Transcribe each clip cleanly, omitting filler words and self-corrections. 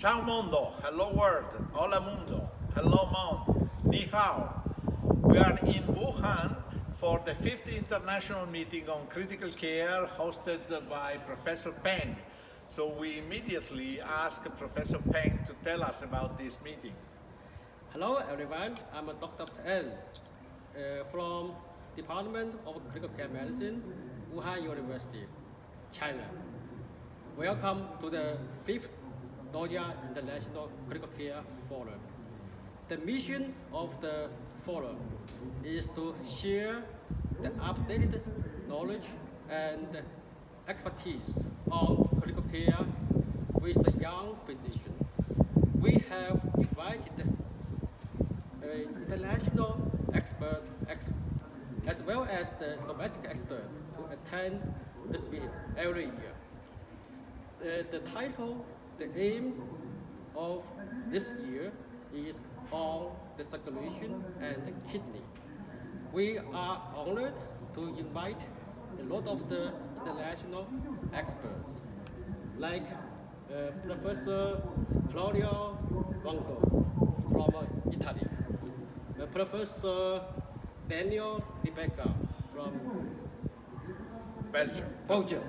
Ciao mondo, hello world, hola mundo, hello monde, ni hao. We are in Wuhan for the 5th International Meeting on Critical Care hosted by Professor Peng. So we immediately ask Professor Peng to tell us about this meeting. Hello everyone, I'm Dr. Peng from Department of Critical Care Medicine, Wuhan University, China. Welcome to the 5th Doha International Critical Care Forum. The mission of the forum is to share the updated knowledge and expertise on critical care with the young physician. We have invited international experts as well as the domestic experts to attend this meeting every year. The title, the aim of this year is on the circulation and the kidney. We are honored to invite a lot of the international experts like Professor Claudio Ronco from Italy, Professor Daniel Rebecca from Belgium. Belgium,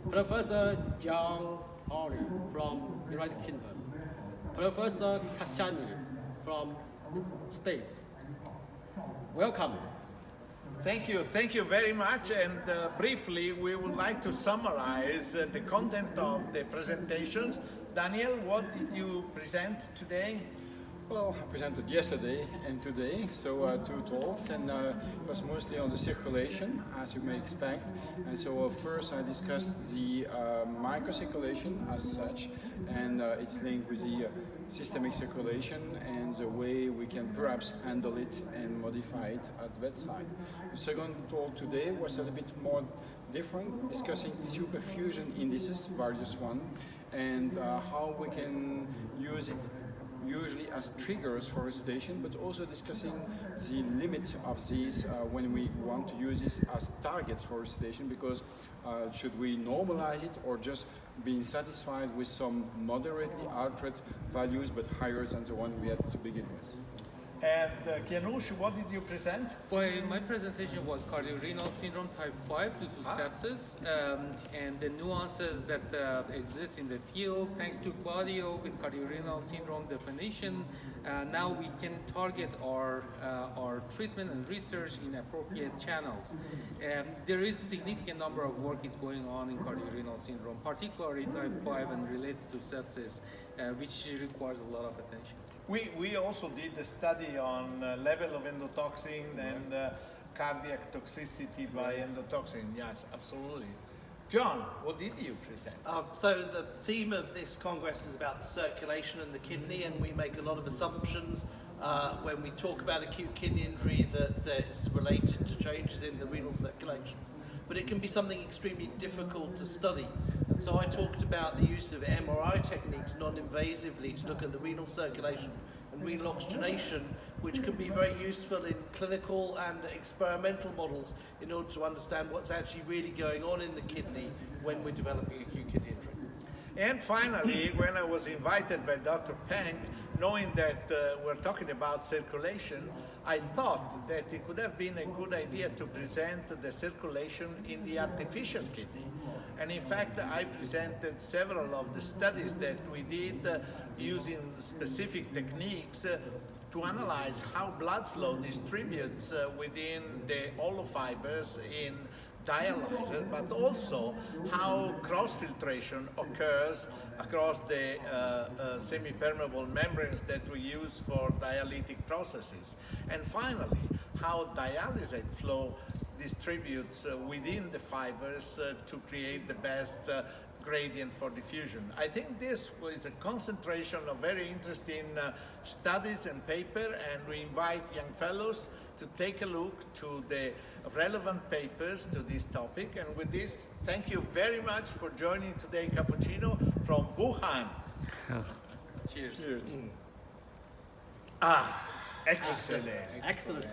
Professor John Hawley from United Kingdom, Professor Kashani from States. Welcome. Thank you very much. And briefly, we would like to summarize the content of the presentations. Daniel, what did you present today? Well, I presented yesterday and today, so two talks, and it was mostly on the circulation, as you may expect. And so first I discussed the microcirculation as such, and its link with the systemic circulation and the way we can perhaps handle it and modify it at the bedside. The second talk today was a little bit more different, discussing tissue perfusion indices, various one, and how we can use it usually as triggers for resuscitation, but also discussing the limit of these when we want to use this as targets for resuscitation, because should we normalize it or just being satisfied with some moderately altered values but higher than the one we had to begin with. And Kianush, what did you present? Well, my presentation was cardiorenal syndrome type 5 due to sepsis and the nuances that exist in the field. Thanks to Claudio with cardiorenal syndrome definition, now we can target our treatment and research in appropriate channels. There is a significant number of work is going on in cardiorenal syndrome, particularly type 5 and related to sepsis, which requires a lot of attention. We also did a study on level of endotoxin and cardiac toxicity by endotoxin. Yes, absolutely. John, what did you present? So the theme of this Congress is about the circulation and the kidney, and we make a lot of assumptions when we talk about acute kidney injury that is related to changes in the renal circulation. But it can be something extremely difficult to study. And so I talked about the use of MRI techniques non-invasively to look at the renal circulation and renal oxygenation, which can be very useful in clinical and experimental models in order to understand what's actually really going on in the kidney when we're developing acute kidney injury. And finally, when I was invited by Dr. Peng, knowing that we're talking about circulation, I thought that it could have been a good idea to present the circulation in the artificial kidney. And in fact, I presented several of the studies that we did using specific techniques to analyze how blood flow distributes within the hollow fibers in dialyzer, but also how cross-filtration occurs across the semi-permeable membranes that we use for dialytic processes. And finally, how dialysate flow distributes within the fibers to create the best gradient for diffusion. I think this was a concentration of very interesting studies and paper, and we invite young fellows to take a look to the relevant papers to this topic. And with this, thank you very much for joining today Cappuccino from Wuhan. Cheers. Cheers. Excellent. Excellent.